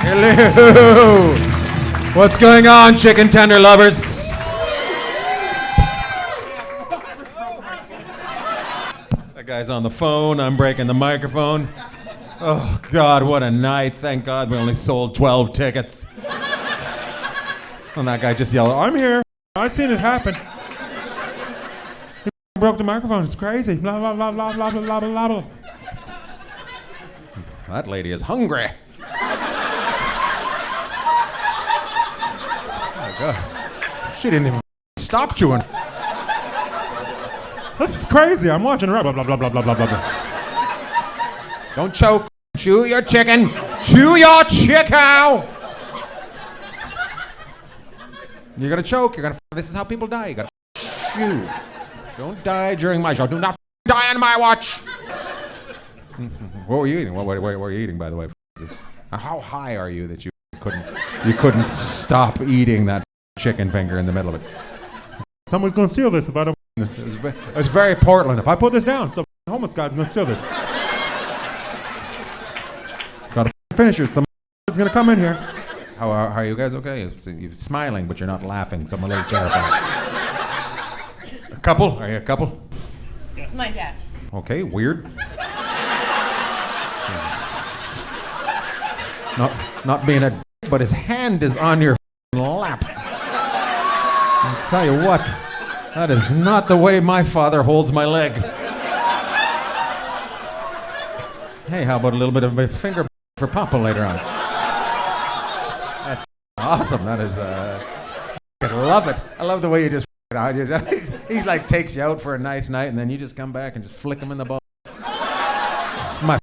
Hello. What's going on, chicken tender lovers? That guy's on the phone. I'm breaking the microphone. Oh, God, what a night. Thank God we only sold 12 tickets. And that guy just yelled, I'm here. I've seen it happen. He broke the microphone. It's crazy. Blah, blah, blah, blah, blah, blah, blah, blah. That lady is hungry. Oh, God. She didn't even stop chewing. This is crazy. I'm watching her. Blah, blah, blah, blah, blah, blah, blah. Don't choke. Chew your chicken. Chew your chicken. You're gonna choke. This is how people die. You gotta chew. Don't die during my show. Do not die on my watch. What were you eating? What were you eating, by the way? How high are you that you couldn't stop eating that chicken finger in the middle of it? Someone's gonna steal this if I don't. It's very Portland. If I put this down, some homeless guy's gonna steal this. Gotta finish it. Someone's gonna come in here. How are you guys okay? You're smiling, but you're not laughing. So I'm a little terrified. A couple? Are you a couple? It's my dad. Okay, weird. Not being a but his hand is on your lap. I'll tell you what, that is not the way my father holds my leg. Hey, how about a little bit of a finger for Papa later on? That's awesome. That is, I love it. I love the way you just he like takes you out for a nice night and then you just come back and just flick him in the ball. It's my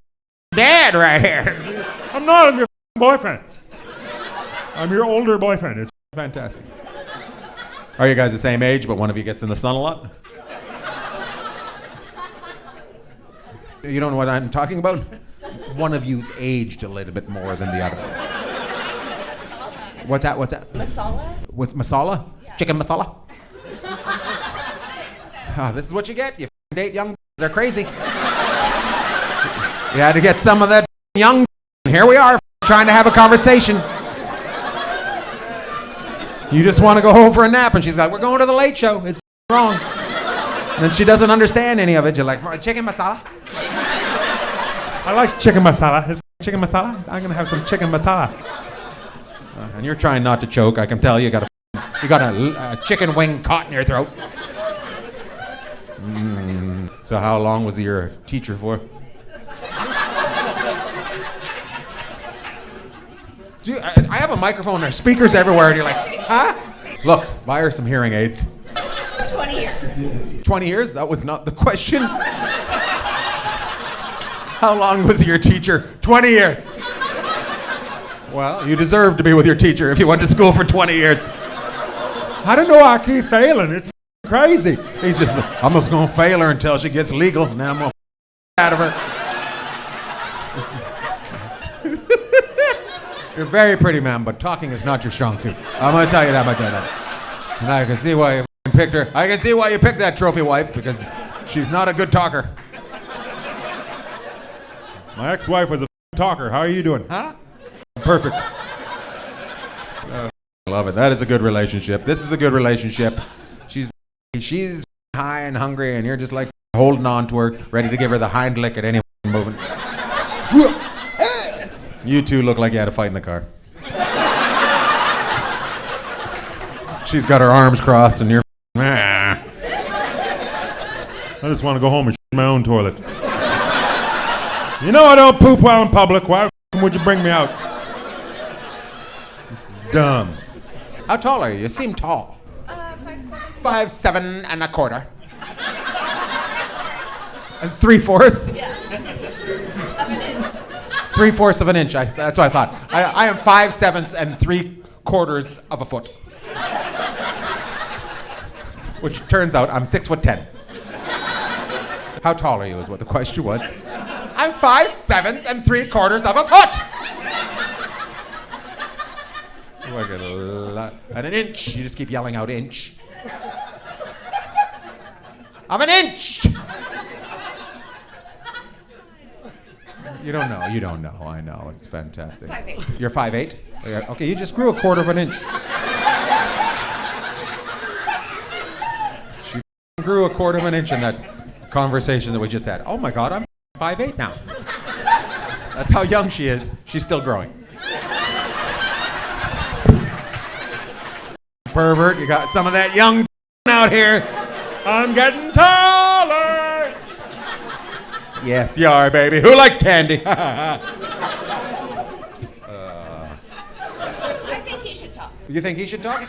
dad right here. I'm not your boyfriend. I'm your older boyfriend. It's fantastic. Are you guys the same age, but one of you gets in the sun a lot? You don't know what I'm talking about? One of you's aged a little bit more than the other. What's that? Masala? What's masala? Yeah. Chicken masala? This is what you get. You date young. They're crazy. You had to get some of that young. Here we are, trying to have a conversation. You just want to go home for a nap, and she's like, we're going to the late show. It's wrong. And then she doesn't understand any of it. You're like, chicken masala? I like chicken masala. Is chicken masala? I'm going to have some chicken masala. And you're trying not to choke. I can tell you got a chicken wing caught in your throat. So how long was he your teacher for? Dude, I have a microphone. There's speakers everywhere, and you're like, huh? Look, buy her some hearing aids. 20 years. 20 years? That was not the question. How long was your teacher? 20 years. Well, you deserve to be with your teacher if you went to school for 20 years. I don't know why I keep failing. It's crazy. He's just, I'm just going to fail her until she gets legal, and then I'm going to out of her. You're very pretty, ma'am, but talking is not your strong suit. I'm going to tell you that much. And I can see why you picked her. I can see why you picked that trophy wife, because she's not a good talker. My ex-wife was a talker. How are you doing? Huh? Perfect. I love it. That is a good relationship. This is a good relationship. She's high and hungry, and you're just like holding on to her, ready to give her the hind lick at any moment. You two look like you had a fight in the car. She's got her arms crossed, and you're. I just want to go home and shit in my own toilet. You know I don't poop well in public. Why would you bring me out? This is dumb. How tall are you? You seem tall. 5'7". 5'7" and a quarter. And 3/4. Yeah. Of an inch. 3/4 of an inch. That's what I thought. I am 5/7 and 3/4 of a foot. Which turns out I'm 6'10". How tall are you is what the question was. I'm 5'7" and 3/4 of a foot. And an inch. You just keep yelling out inch. Of an inch. You don't know. You don't know. I know. It's fantastic. 5'8". You're 5'8"? Okay, you just grew a quarter of an inch. She grew a quarter of an inch in that conversation that we just had. Oh my God, I'm 5'8" now. That's how young she is. She's still growing. Pervert, you got some of that young out here. I'm getting taller. Yes, you are, baby. Who likes candy? I think he should talk. You think he should talk?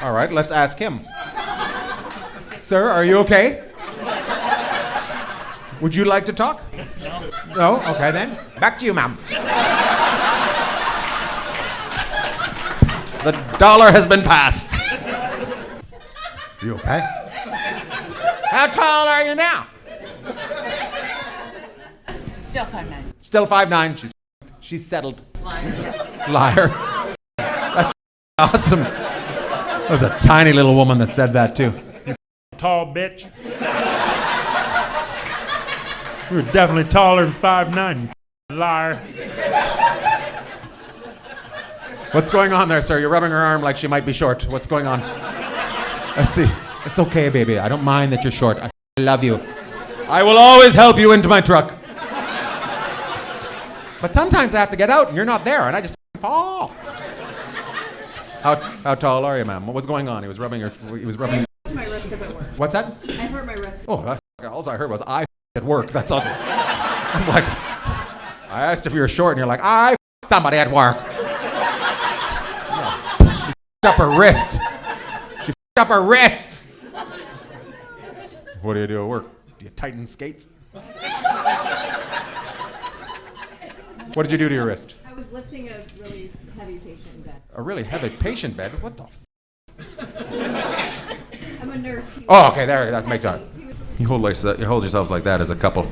All right, let's ask him. Sir, are you okay? Would you like to talk? No. No? Okay then. Back to you, ma'am. The dollar has been passed. You okay? How tall are you now? Still 5'9". Still 5'9". She's settled. Liar. That's awesome. That was a tiny little woman that said that too. You tall bitch. You're definitely taller than 5'9", you liar. What's going on there, sir? You're rubbing her arm like she might be short. What's going on? Let's see. It's okay, baby. I don't mind that you're short. I love you. I will always help you into my truck. But sometimes I have to get out and you're not there and I just fall. How tall are you, ma'am? What was going on? He was rubbing. My wrist at work. What's that? I hurt my wrist. Oh, all I heard was I at work. That's awesome. I'm like, I asked if you were short and you're like, I somebody at work. She up her wrist. She up her wrist. What do you do at work? Do you tighten skates? What did you do to your wrist? I was lifting a really heavy patient bed. A really heavy patient bed? What the I'm a nurse. Oh, okay, there, that makes sense. You hold yourselves like that as a couple.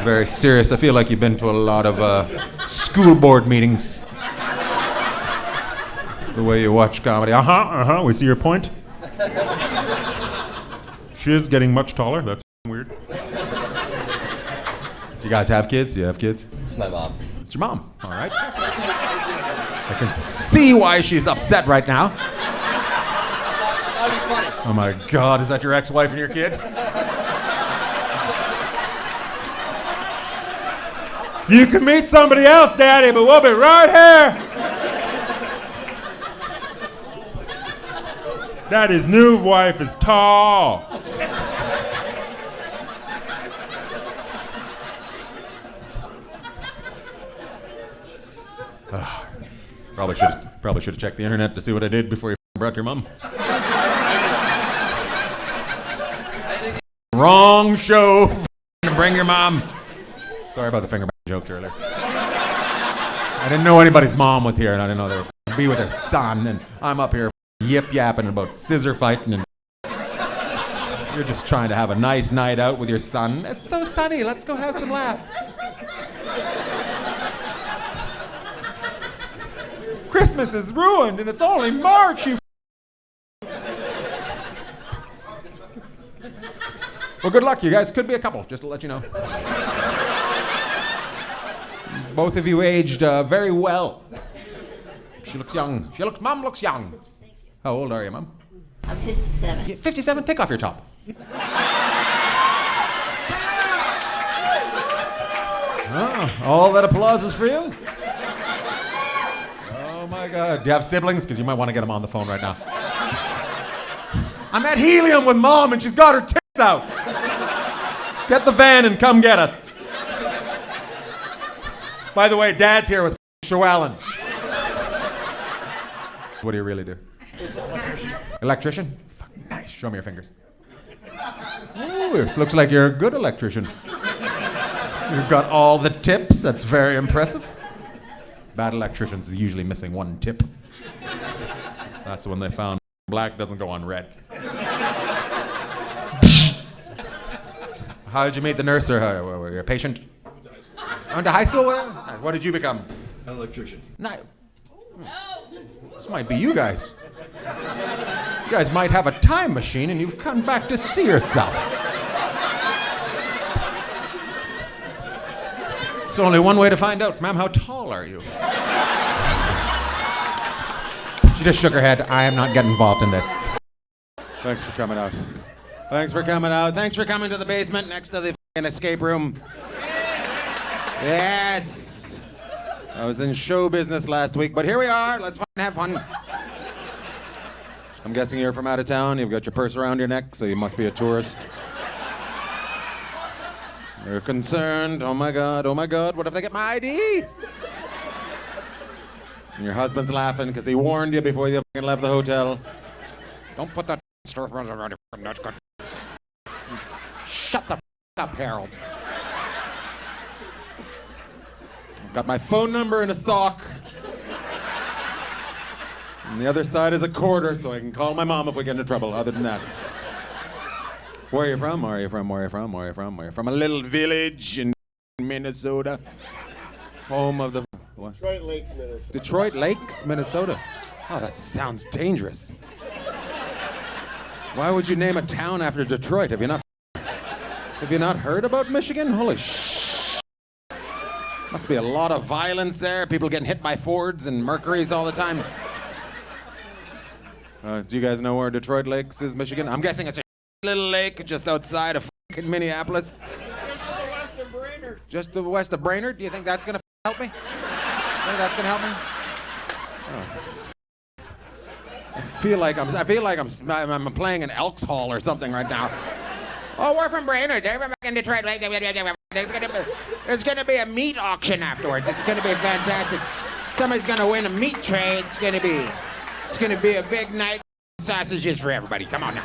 Very serious. I feel like you've been to a lot of school board meetings. The way you watch comedy. We see your point. She is getting much taller. That's weird. Do you guys have kids? Do you have kids? It's my mom. It's your mom. All right. I can see why she's upset right now. That'd be funny. Oh my God, is that your ex-wife and your kid? You can meet somebody else, Daddy, but we'll be right here. Daddy's new wife is tall. Probably should have checked the internet to see what I did before you brought your mom. Wrong show. Bring your mom. Sorry about the finger jokes earlier. I didn't know anybody's mom was here, and I didn't know they would be with her son, and I'm up here yip-yapping about scissor fighting, and you're just trying to have a nice night out with your son. It's so sunny. Let's go have some laughs. Christmas is ruined, and it's only March, you Well, good luck. You guys could be a couple, just to let you know. Both of you aged very well. She looks young. Mom looks young. Thank you. How old are you, Mom? I'm 57. 57? Take off your top. All that applause is for you? Oh my God. Do you have siblings? Because you might want to get them on the phone right now. I'm at Helium with Mom and she's got her tits out. Get the van and come get us. By the way, Dad's here with Shawallen. What do you really do? Electrician? Fuck, nice. Show me your fingers. Ooh, this looks like you're a good electrician. You've got all the tips. That's very impressive. Bad electricians are usually missing one tip. That's when they found black doesn't go on red. How did you meet the nurse, or were you a patient? Went to high school? What did you become? An electrician. No. This might be you guys. You guys might have a time machine and you've come back to see yourself. It's only one way to find out. Ma'am, how tall are you? She just shook her head. I am not getting involved in this. Thanks for coming out. Thanks for coming out. Thanks for coming to the basement next to the f***ing escape room. Yes. I was in show business last week, but here we are. Let's have fun. I'm guessing you're from out of town. You've got your purse around your neck, so you must be a tourist. You're concerned. Oh my God, what if they get my ID? And your husband's laughing because he warned you before you f***ing left the hotel. Don't put that stuff around your neck. Shut the f*** up, Harold. I've got my phone number in a sock. And the other side is a quarter, so I can call my mom if we get into trouble. Other than that. Where are you from? Where are you from? Where are you from? Where are you from? Where are you from? A little village in Minnesota. Home of the... What? Detroit Lakes, Minnesota. Detroit Lakes, Minnesota. Oh, that sounds dangerous. Why would you name a town after Detroit? Have you not heard about Michigan? Holy sh! Must be a lot of violence there. People getting hit by Fords and Mercurys all the time. Do you guys know where Detroit Lakes is, Michigan? I'm guessing it's a little lake just outside of fucking Minneapolis. Just to the west of Brainerd. Just to the west of Brainerd? Do you think that's gonna help me? Think that's gonna help me? Oh. I feel like I'm playing an Elks Hall or something right now. Oh, we're from Brainerd. They're from in Detroit. There's gonna be a meat auction afterwards. It's gonna be fantastic. Somebody's gonna win a meat tray. It's gonna be a big night. Sausages for everybody. Come on now.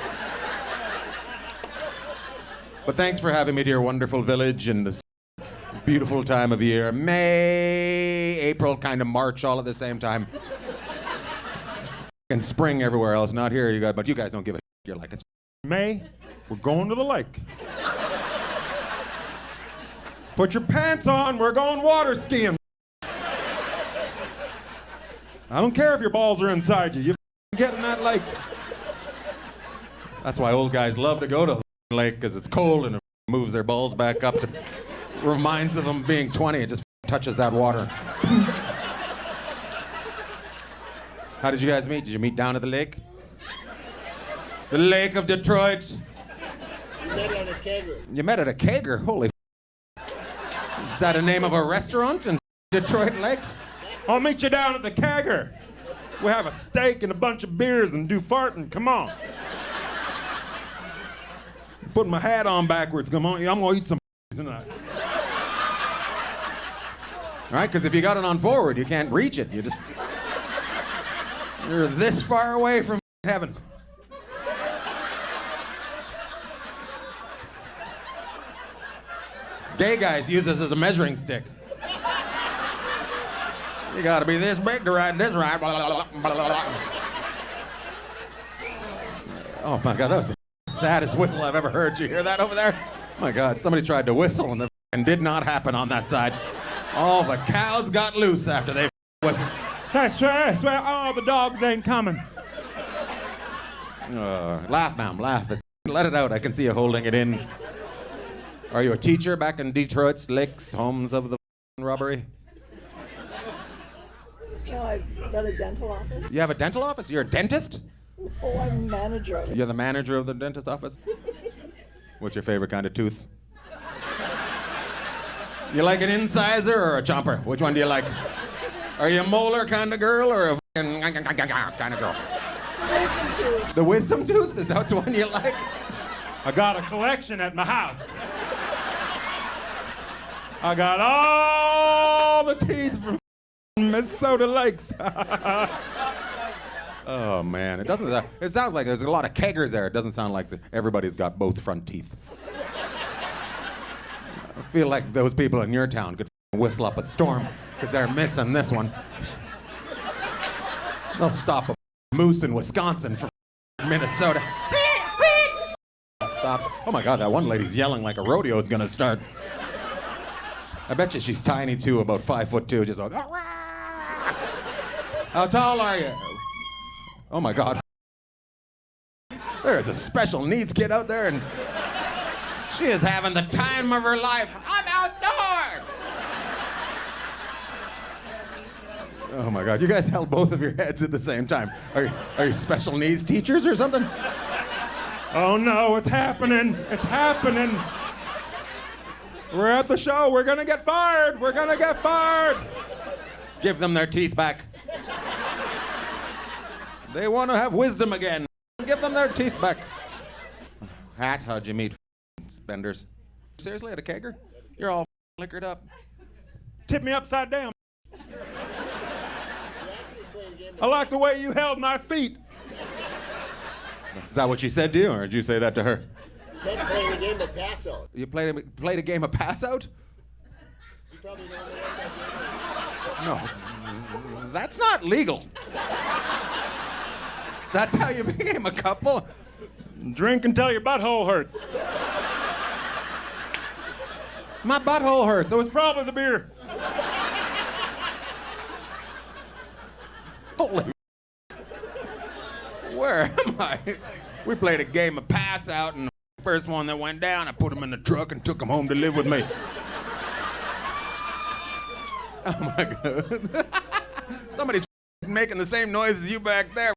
But thanks for having me to your wonderful village in this beautiful time of year. May, April, kind of March, all at the same time. And spring everywhere else. Not here, you guys, but you guys don't give a shit. You're like, it's May, we're going to the lake. Put your pants on, we're going water skiing. I don't care if your balls are inside you. You get in that lake. That's why old guys love to go to the lake, because it's cold and it moves their balls back up to reminds them of being 20. It just touches that water. How did you guys meet? Did you meet down at the lake? The Lake of Detroit. We met at a kegger. You met at a kegger? Holy Is that a name of a restaurant in Detroit Lakes? I'll meet you down at the kegger. We'll have a steak and a bunch of beers and do farting. Come on. Put my hat on backwards. Come on. I'm going to eat some tonight. All right, because if you got it on forward, you can't reach it. You're this far away from heaven. Gay guys use this as a measuring stick. You gotta be this big to ride this ride. Oh my God, that was the saddest whistle I've ever heard. Did you hear that over there? My God, somebody tried to whistle and it did not happen on that side. All the cows got loose after they whistled. I swear, all the dogs ain't coming. Laugh, ma'am, laugh. Let it out. I can see you holding it in. Are you a teacher back in Detroit's Lakes, homes of the robbery? No, I've got a dental office. You have a dental office? You're a dentist? Oh, I'm manager of it. You're the manager of the dentist office? What's your favorite kind of tooth? You like an incisor or a chomper? Which one do you like? Are you a molar kind of girl or a kind of girl? Wisdom tooth. The wisdom tooth? Is that the one you like? I got a collection at my house. I got all the teeth from Minnesota Lakes. Oh man, it sounds like there's a lot of keggers there. It doesn't sound like everybody's got both front teeth. I feel like those people in your town could whistle up a storm because they're missing this one. They'll stop a moose in Wisconsin from Minnesota. Stops. Oh my God, that one lady's yelling like a rodeo is gonna start. I bet you she's tiny too, about 5'2", just like. How tall are you? Oh my God. There is a special needs kid out there and she is having the time of her life. I'm outdoors. Oh my God, you guys held both of your heads at the same time. Are you special needs teachers or something? Oh no, it's happening. It's happening. We're at the show. We're gonna get fired. We're gonna get fired. Give them their teeth back. They want to have wisdom again. Give them their teeth back. Hat, how'd you meet, spenders? Seriously, at a kegger? You're all liquored up. Tip me upside down. You actually played a game I like the way you held my feet. Is that what she said to you, or did you say that to her? Then playing a game of pass out. You played a game of pass out? You probably don't know what that game is. No, that's not legal. That's how you became a couple? Drink until your butthole hurts. My butthole hurts. It was Probably the beer. holy. Where am I? We played a game of pass out, and the first one that went down, I put him in the truck and took him home to live with me. Oh my God. Somebody's making the same noise as you back there.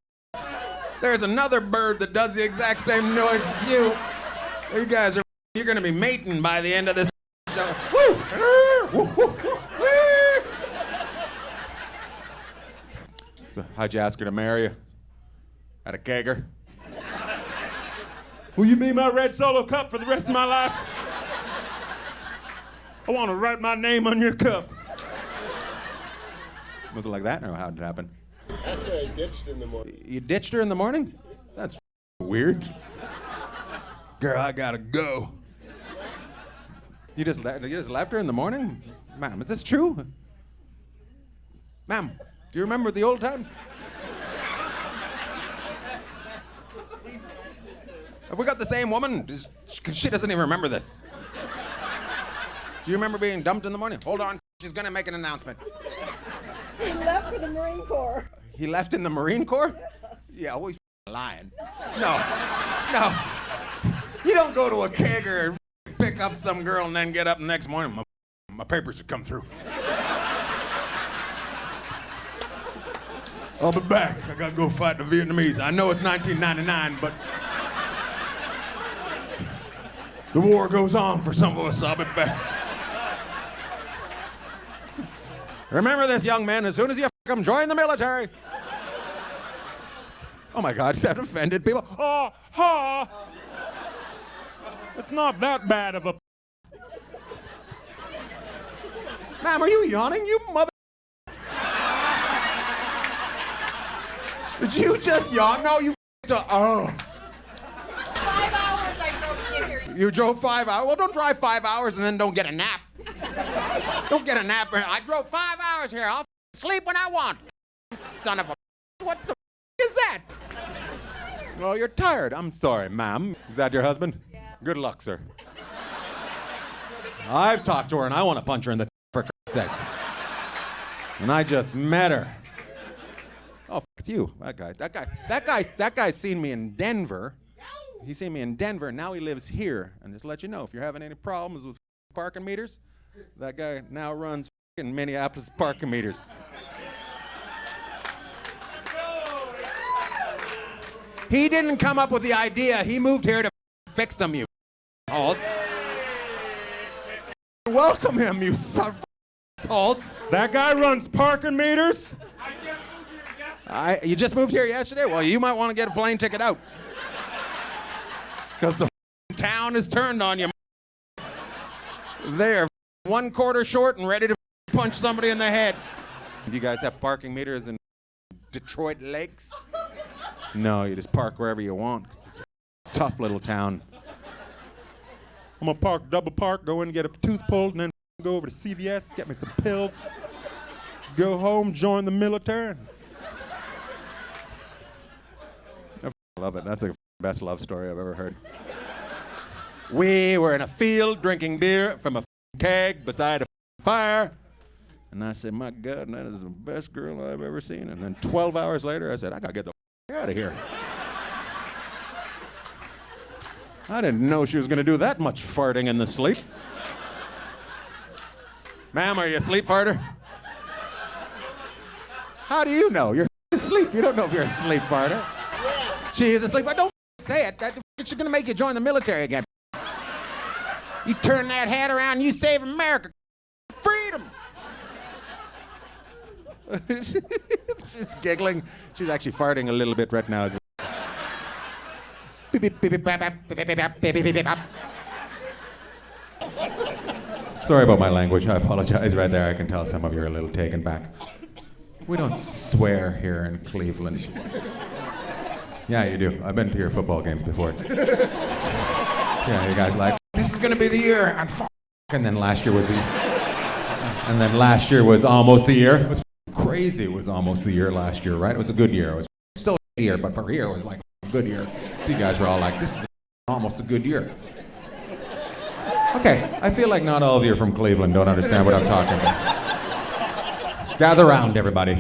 There's another bird that does the exact same noise as you. You guys are, you're gonna be mating by the end of this show. Woo! Woo, woo, woo, woo. So how'd you ask her to marry you? At a kegger? Will you be my red Solo cup for the rest of my life? I want to write my name on your cup. Was it like that, or how'd it happen? Actually, I ditched in the morning. You ditched her in the morning? That's weird. Girl, I gotta go. You just left her in the morning? Ma'am, is this true? Ma'am, do you remember the old times? Have we got the same woman? Because she doesn't even remember this. Do you remember being dumped in the morning? Hold on, she's gonna make an announcement. He left for the Marine Corps. He left in the Marine Corps? Yeah, well, he's lying. No. You don't go to a kegger, pick up some girl, and then get up the next morning. My papers have come through. I'll be back. I gotta go fight the Vietnamese. I know it's 1999, but the war goes on for some of us. I'll be back. Remember this, young man, as soon as you come join the military. Oh my God, that offended people. Oh, ha! It's not that bad of a. Ma'am, are you yawning, you mother? Did you just yawn? No, you oh. 5 hours I drove to get here. You drove 5 hours? Well, don't drive 5 hours and then don't get a nap. Don't get a nap. I drove 5 hours here. I'll sleep when I want. Son of a. What the is that? Oh, you're tired. I'm sorry, ma'am. Is that your husband? Yeah. Good luck, sir. I've talked to her and I want to punch her in the for Christ's sake. And I just met her. Oh, it's you. That guy's seen me in Denver. He's seen me in Denver. Now he lives here. And just to let you know, if you're having any problems with parking meters, that guy now runs Minneapolis parking meters. He didn't come up with the idea. He moved here to fix them, you assholes. Welcome him, you son of assholes. That guy runs parking meters? You just moved here yesterday? Well, you might want to get a plane ticket out. Because the town is turned on you. They're 1 quarter short and ready to punch somebody in the head. Do you guys have parking meters in Detroit Lakes? No, you just park wherever you want. 'Cause it's a tough little town. I'm gonna park, double park, go in and get a tooth pulled, and then go over to CVS, get me some pills, go home, join the military. I love it. That's the best love story I've ever heard. We were in a field drinking beer from a keg beside a fire. And I said, my God, that is the best girl I've ever seen. And then 12 hours later, I said, I gotta get the out of here. I didn't know she was gonna do that much farting in the sleep. Ma'am, are you a sleep farter? How do you know? You're asleep. You don't know if you're a sleep farter. Yes. She is asleep. Don't say it. She's gonna make you join the military again. You turn that hat around and you save America. Freedom. She's giggling. She's actually farting a little bit right now. Beep, beep, beep, beep, bap, bap, beep, beep, beep, bap, beep, beep, beep, bap. Sorry about my language. I apologize right there. I can tell some of you are a little taken back. We don't swear here in Cleveland. Yeah, you do. I've been to your football games before. Yeah, you guys like, this is gonna be the year, and then last year was the, and then last year was almost the year. It was crazy. It was almost the year last year, right? It was a good year. It was still a year, but for here it was like a good year. So you guys were all like, this is almost a good year. Okay, I feel like not all of you from Cleveland don't understand what I'm talking about. Gather round, everybody.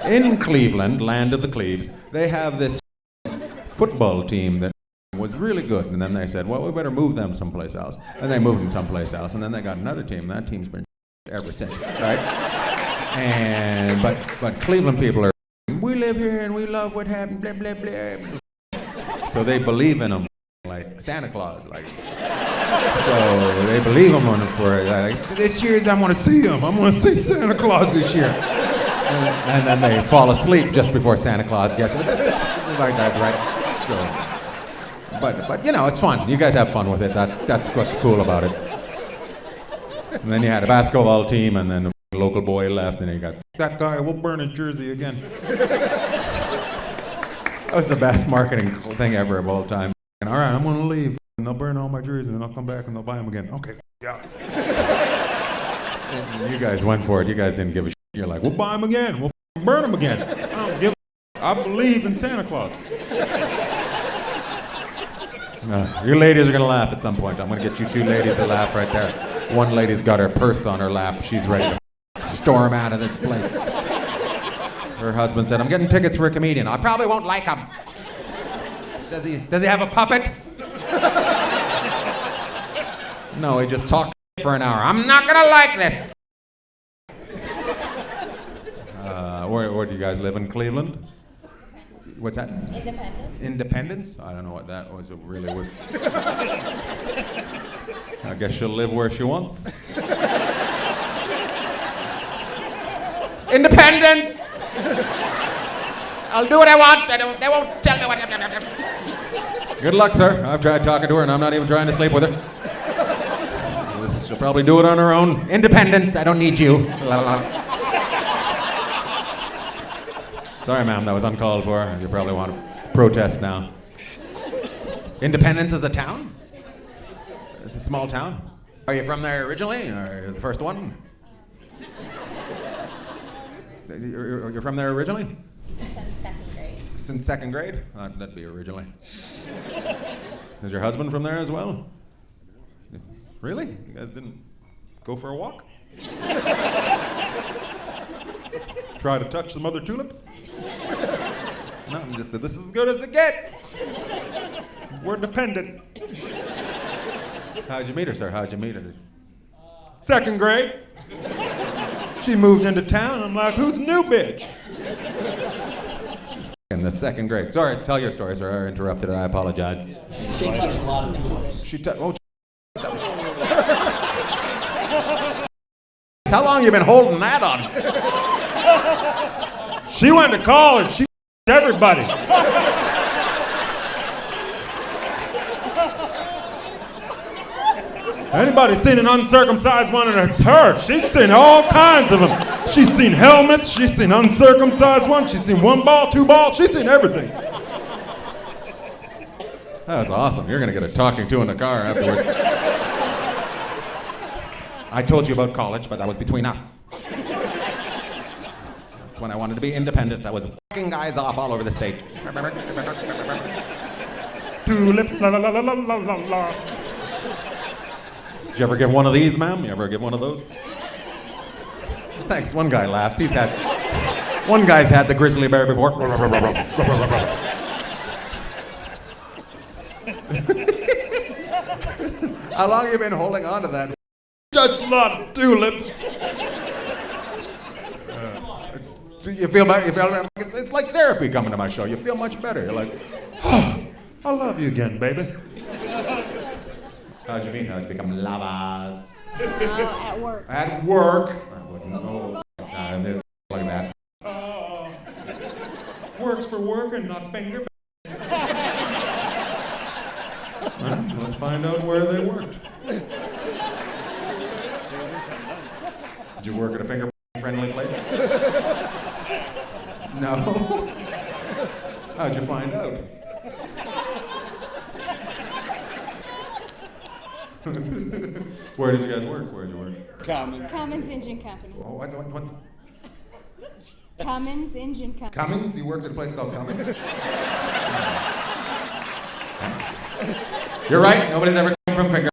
In Cleveland, land of the Cleves, they have this football team that was really good, and then they said, well, we better move them someplace else. And they moved them someplace else, and then they got another team, and that team's been ever since, right? And but Cleveland people are, we live here and we love what happened, blah, blah, blah. So they believe in them like Santa Claus, like. So they believe him on it for like, this year I want to see him. I'm going to see Santa Claus this year. And then they fall asleep just before Santa Claus gets it. Like that, right? So, but you know, it's fun. You guys have fun with it. That's what's cool about it. And then you had a basketball team, and then the local boy left, and then you got that guy. We'll burn his jersey again. That was the best marketing thing ever of all time. And, all right, I'm going to leave. And they'll burn all my jerseys, and then I'll come back and they'll buy them again. Okay, yeah. You guys went for it. You guys didn't give a shit. You're like, we'll buy them again. We'll burn them again. I don't give a I believe in Santa Claus. You ladies are going to laugh at some point. I'm going to get you two ladies to laugh right there. One lady's got her purse on her lap. She's ready to storm out of this place. Her husband said, I'm getting tickets for a comedian. I probably won't like him. Does he have a puppet? No, he just talked for an hour. I'm not gonna like this. Where do you guys live in Cleveland? What's that? Independence. Independence? I don't know what that was. It really was. I guess she'll live where she wants. Independence! I'll do what I want. They won't tell me what. Good luck, sir. I've tried talking to her, and I'm not even trying to sleep with her. She'll probably do it on her own. Independence. I don't need you. Sorry, ma'am. That was uncalled for. You probably want to protest now. Independence is a town? A small town? Are you from there originally, or the first one? You're from there originally? Since second grade. Since second grade? That'd be originally. Is your husband from there as well? Really? You guys didn't go for a walk? Try to touch some other tulips? No, I just said, this is as good as it gets. We're dependent. How'd you meet her, sir? How'd you meet her? Second grade. She moved into town, and I'm like, who's the new bitch? In the second grade. Sorry, tell your story, sir. I interrupted her. I apologize. She touched a lot of tulips. How long you been holding that on? She went to college. She everybody. Anybody seen an uncircumcised one, and it's her. She's seen all kinds of them. She's seen helmets. She's seen uncircumcised ones. She's seen one ball, two balls. She's seen everything. That was awesome. You're going to get a talking to in the car afterwards. I told you about college, but that was between us. That's when I wanted to be independent. I was fucking guys off all over the state. Tulips, la la la la la la la. Did you ever give one of these, ma'am? You ever give one of those? Thanks. One guy laughs. One guy's had the grizzly bear before. How long have you been holding on to that? Just a lot of tulips. You feel better. It's like therapy coming to my show. You feel much better. You're like, I love you again, baby. how'd you mean? How'd you become lovers? At work. At work. I wouldn't know. Look at that. Works for work and not finger. Well, let's find out where they worked. Did you work at a finger-friendly place? No. How'd you find out? Where did you guys work? Where did you work? Cummins Engine Company. Oh, what? Cummins Engine Company. Cummings? You worked at a place called Cummings? You're right. Nobody's ever come from finger.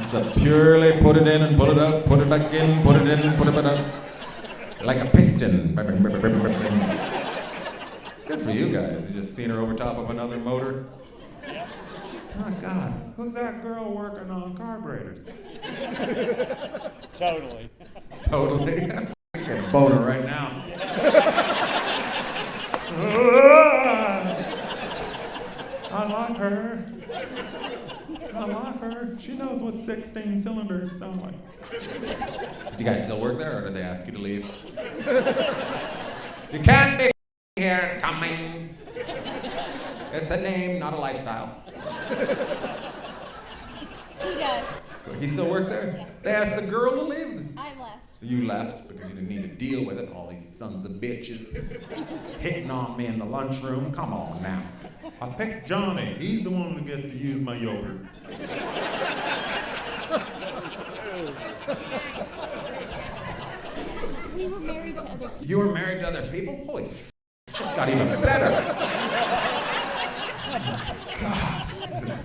It's a purely put it in and pull it out, put it back in, put it in and put it back out. Like a piston. Good for you guys. You just seen her over top of another motor. Oh, God. Who's that girl working on carburetors? Totally. Totally. I'm getting a boner right now. I like her. I like her. She knows what 16 cylinders sound like. Do you guys still work there, or did they ask you to leave? You can't be here, Cummings. It's a name, not a lifestyle. He does. He still works there? They asked the girl to leave. I left. You left because you didn't need to deal with it. All these sons of bitches hitting on me in the lunchroom. Come on now. I picked Johnny. He's the one that gets to use my yogurt. We were married to other people. You were married to other people? Holy f***, it just got even better. God.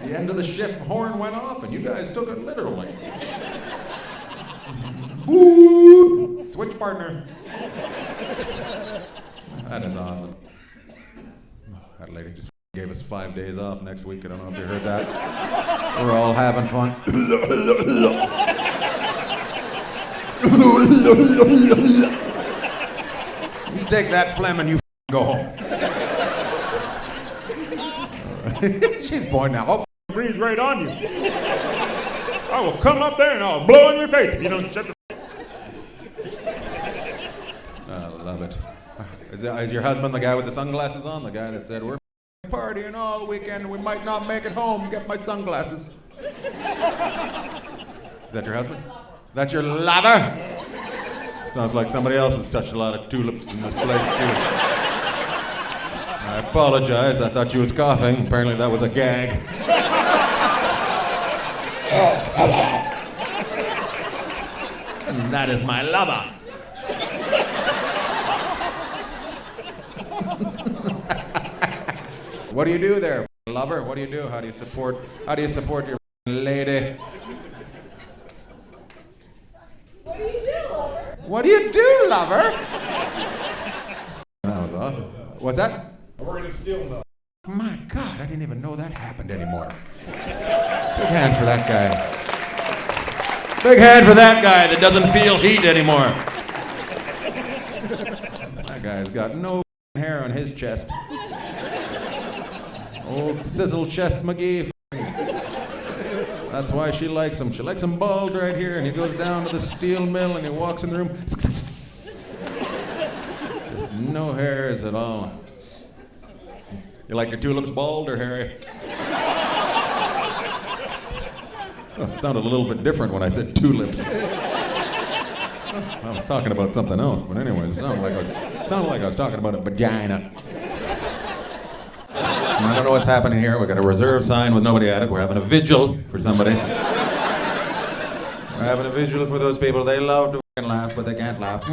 The end of the shift horn went off and you guys took it literally. Ooh, switch partners. That is awesome. That lady just gave us 5 days off next week. I don't know if you heard that. We're all having fun. You take that phlegm and you go home. She's bored now. Oh, Breathe right on you. I will come up there and I'll blow in your face if you don't shut the. I love it. Is your husband the guy with the sunglasses on? The guy that said, we're partying all weekend, we might not make it home, get my sunglasses. Is that your husband? That's your lover? Sounds like somebody else has touched a lot of tulips in this place too. I apologize, I thought you was coughing. Apparently that was a gag. That is my lover. What do you do there, lover? What do you do? How do you support your lady? What do you do, lover? What do you do, lover? That was awesome. What's that? We're gonna steal them. My God, I didn't even know that happened anymore. Big hand for that guy. Big hand for that guy that doesn't feel heat anymore. That guy's got no hair on his chest. Old Sizzle Chest McGee. That's why she likes him. She likes him bald right here, and he goes down to the steel mill and he walks in the room. Just no hairs at all. You like your tulips bald or hairy? Oh, it sounded a little bit different when I said tulips. I was talking about something else, but anyways, it sounded like I was talking about a vagina. I don't know what's happening here. We got a reserve sign with nobody at it. We're having a vigil for somebody. We're having a vigil for those people. They love to fucking laugh, but they can't laugh.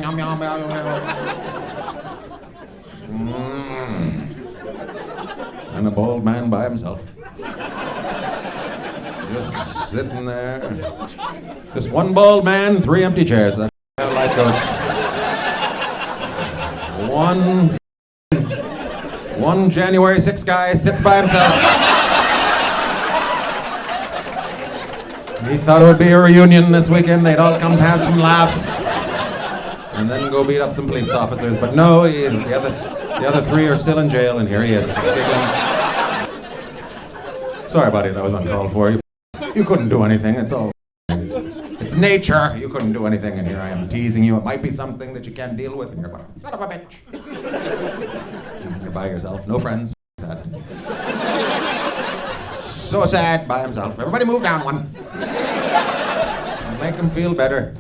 And a bald man by himself. Just sitting there. Just one bald man, 3 empty chairs. That's how life goes. One January 6th guy sits by himself. He thought it would be a reunion this weekend. They'd all come have some laughs. and then go beat up some police officers. But no, the other three are still in jail, and here he is, just giggling. Sorry, buddy, that was uncalled for. You couldn't do anything. It's nature. You couldn't do anything, and here I am teasing you. It might be something that you can't deal with, and you're like, son of a bitch. You're by yourself, no friends. Sad. So sad, by himself. Everybody move down one. Make him feel better.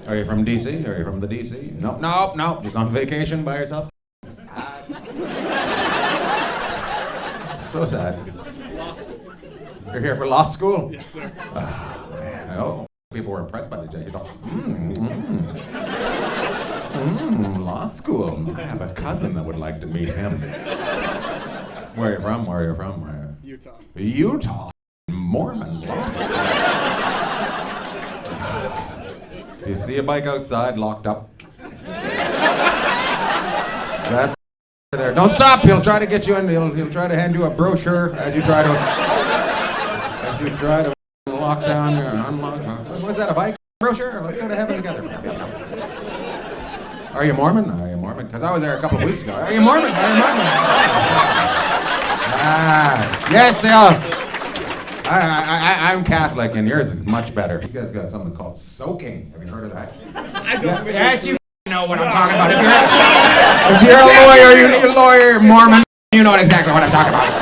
Are you from DC? Are you from the DC? No. Just on vacation by yourself. Sad. So sad. Law school. You're here for law school? Yes, sir. Oh, man. Oh, people were impressed by the jacket. Law school. I have a cousin that would like to meet him. Where are you from? Where are you from? Utah. Utah. Mormon law school. You see a bike outside locked up. That there. Don't stop. He'll try to get you in. He'll try to hand you a brochure as you try to lock down your unlock. What's that? A bike brochure? Let's go to heaven together. Are you Mormon? Are you Mormon? Because I was there a couple of weeks ago. Are you Mormon? Are you Mormon? Yes, they are. I'm Catholic, and yours is much better. You guys got something called soaking. Have you heard of that? I don't think Yes, you know what I'm talking about. If you're a lawyer, Mormon, you know exactly what I'm talking about.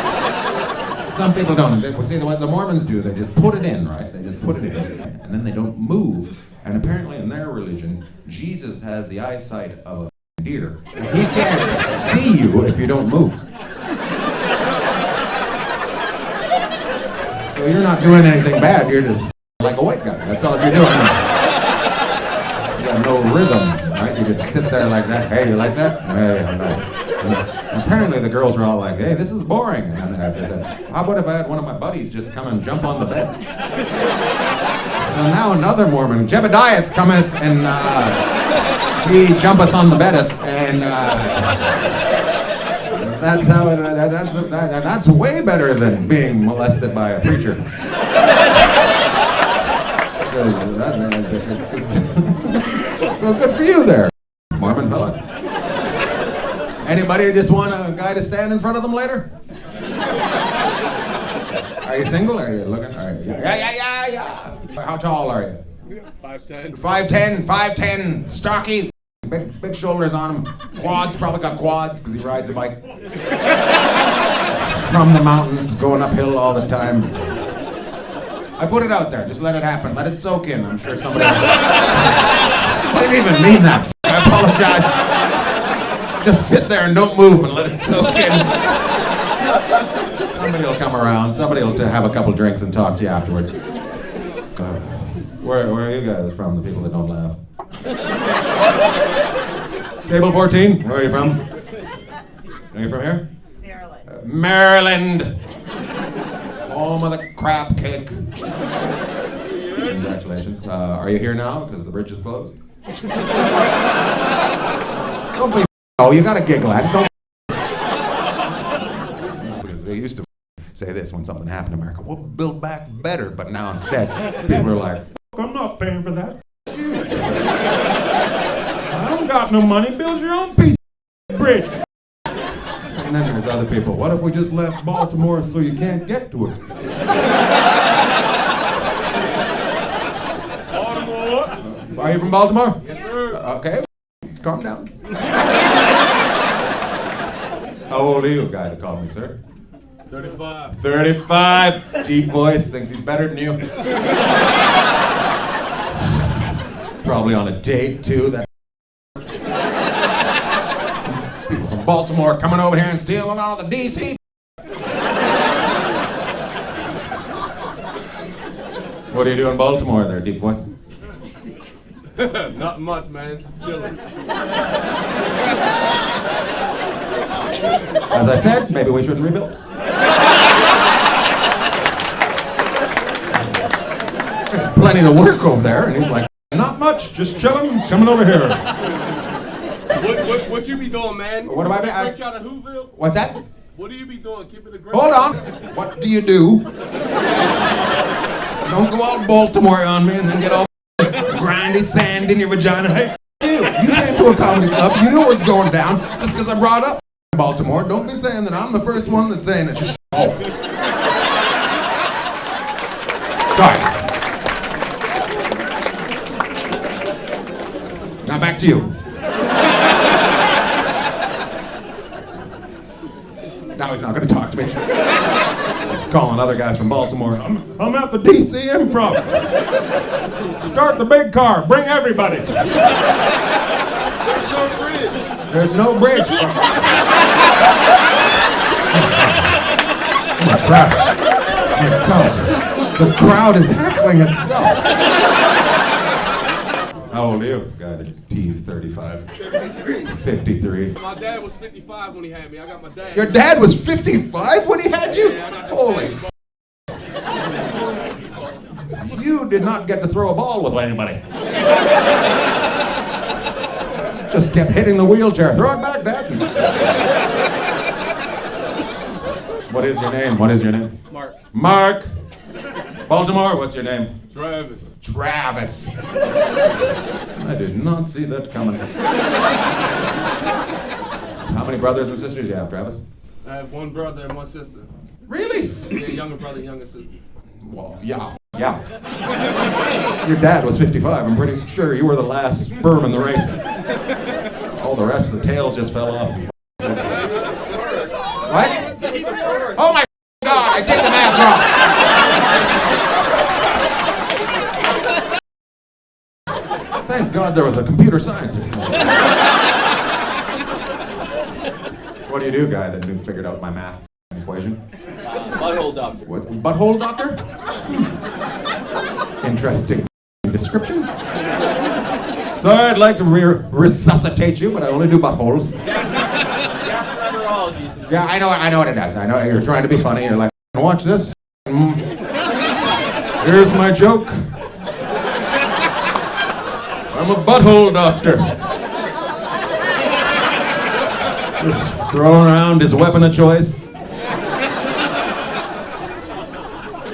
Some people don't. See, what the Mormons do, they just put it in, right? They just put it in, and then they don't move. And apparently in their religion, Jesus has the eyesight of a deer. He can't see you if you don't move. So you're not doing anything bad, you're just like a white guy. That's all you're doing. You got no rhythm, right? You just sit there like that. Hey, you like that? Hey, I'm not. And apparently the girls were all like, hey, this is boring. And they said, how about if I had one of my buddies just come and jump on the bed? So now another Mormon, Jebediah, cometh and he jumpeth on the bedeth, and that's how it. That's way better than being molested by a preacher. So good for you there, Mormon fella. Anybody just want a guy to stand in front of them later? Are you single? Are you looking? Yeah. How tall are you? 5'10". 5'10", stocky, big shoulders on him, quads, probably got quads because he rides a bike. From the mountains, going uphill all the time. I put it out there, just let it happen, let it soak in. I'm sure somebody... I didn't even mean that. I apologize. Just sit there and don't move and let it soak in. Somebody will come around, somebody will have a couple drinks and talk to you afterwards. Where are you guys from, the people that don't laugh? Table 14, where are you from? Are you from here? Maryland. Maryland! Home of the crab cake. Congratulations. Are you here now because the bridge is closed? Don't be you gotta giggle at it. Don't because they used to say this when something happened in America. We'll build back better, but now instead, people are like, I'm not paying for that. I don't got no money. Build your own piece of bridge. and then there's other people. What if we just left Baltimore so you can't get to it? Baltimore. Are you from Baltimore? Yes, sir. Okay, calm down. How old are you, guy that called me, sir? 35. 35. Deep voice, thinks he's better than you. Probably on a date, too. That people from Baltimore coming over here and stealing all the DC. What do you do in Baltimore there, deep voice? Not much, man. Just chilling. As I said, maybe we shouldn't rebuild. There's plenty to work over there, and he's like, Not much. Just chilling. Coming over here. What you be doing, man? What do I be- Straight out of Whoville? what's that? What do you be doing? Keeping it great? Hold on. What do you do? Don't go all Baltimore on me and then get all grindy sand in your vagina. Hey, you came to a comedy club. You knew it was going down just because I brought up Baltimore. Don't be saying that I'm the first one that's saying it. Just Sorry. Now back to you. Now he's not going to talk to me. He's calling other guys from Baltimore. I'm at the DC Improv. Start the big car. Bring everybody. There's no bridge. There's no bridge. The crowd is heckling itself. How old are you? Guy that teased 35. 53. My dad was 55 when he had me. I got my dad. Your dad was 55 when he had you? Yeah, I got them Holy same You did not get to throw a ball with anybody. Just kept hitting the wheelchair. Throw it back, Dad. What is your name? What is your name? Mark. Mark. Baltimore, what's your name? Travis. Travis. I did not see that coming. How many brothers and sisters do you have, Travis? I have one brother and one sister. Really? Yeah, younger brother, younger sister. Well, yeah. Your dad was 55. I'm pretty sure you were the last sperm in the race. All the rest of the tails just fell off. What? Oh my God, I did the math wrong. Thank God there was a computer science or something. What do you do, guy that figured out my math equation? Butthole doctor. What? Butthole doctor? Interesting description. Sorry, I'd like to resuscitate you, but I only do buttholes. Gastroenterology. Yeah, I know what it does. I know you're trying to be funny. You're like, watch this. Here's my joke. I'm a butthole doctor. Just throwing around his weapon of choice.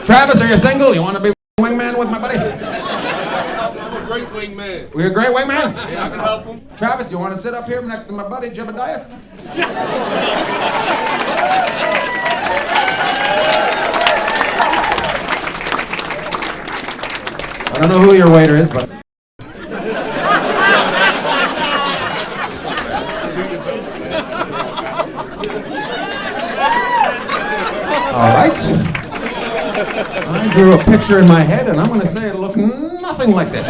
Travis, are you single? You want to be wingman with my buddy? I'm a great wingman. We're a great wingman? Yeah, I can help him. Travis, you want to sit up here next to my buddy, Jebediah? I don't know who your waiter is, but... All right. I drew a picture in my head, and I'm going to say it looked nothing like this.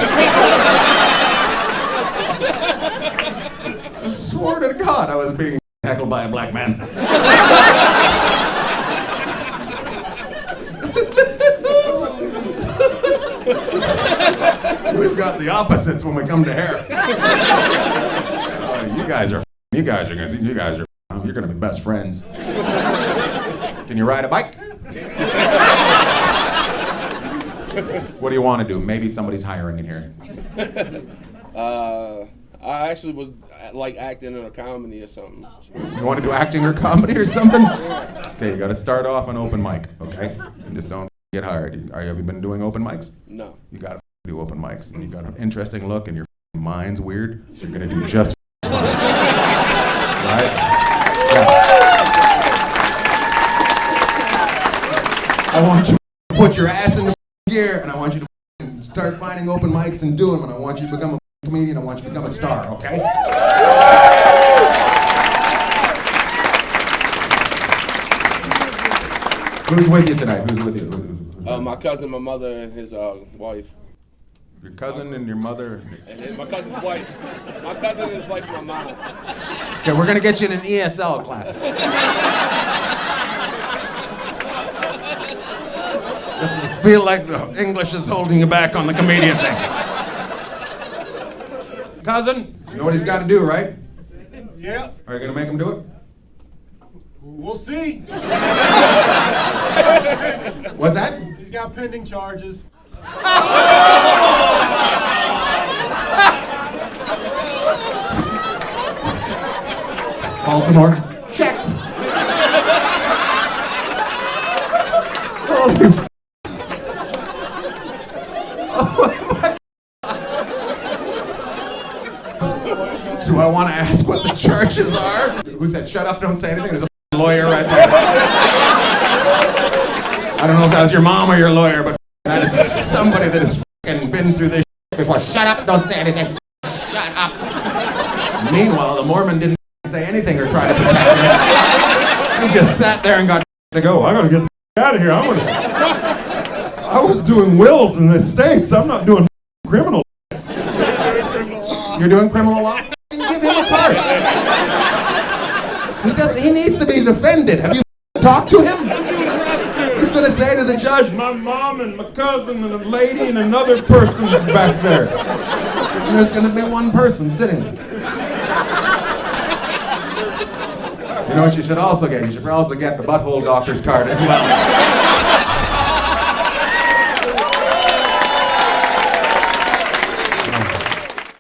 I swore to God I was being heckled by a black man. We've got the opposites when we come to hair. You guys are you're going to be best friends. Can you ride a bike? What do you want to do? Maybe somebody's hiring in here. I actually would like acting in a comedy or something. You want to do acting or comedy or something? Okay, you got to start off an open mic, okay? And just don't get hired. Have you been doing open mics? No. You got to do open mics. And you got an interesting look and your mind's weird, so you're going to do just fine. Right? Yeah. I want you to put your ass in the gear, and I want you to start finding open mics and do them, and I want you to become a comedian. I want you to become a star, okay? Who's with you tonight? Who's with you? My cousin, my mother, and his wife. Your cousin and your mother. And my cousin's wife. My cousin and his wife and my mom. Okay, we're gonna get you in an ESL class. Doesn't feel like the English is holding you back on the comedian thing. Cousin, you know what he's got to do, right? Yeah, Are you gonna make him do it? we'll see. What's that? He's got pending charges. Baltimore, check. Holy f- Oh my God. Do I want to ask what the charges are? Who said, shut up, don't say anything? There's a lawyer right there. I don't know if that was your mom or your lawyer, but that is somebody that has been through this before. Shut up, don't say anything. Shut up. Meanwhile, the Mormon didn't say anything or try to protect me. He just sat there and got to go. I gotta get the out of here. I was doing wills in the States. I'm not doing criminal. You're doing criminal law? Give him a part. He needs to be defended. Have you talked to him? He's going to say to the judge, my mom and my cousin and a lady and another person's back there. And there's going to be one person sitting. You know what you should also get? You should also get the butthole doctor's card as well.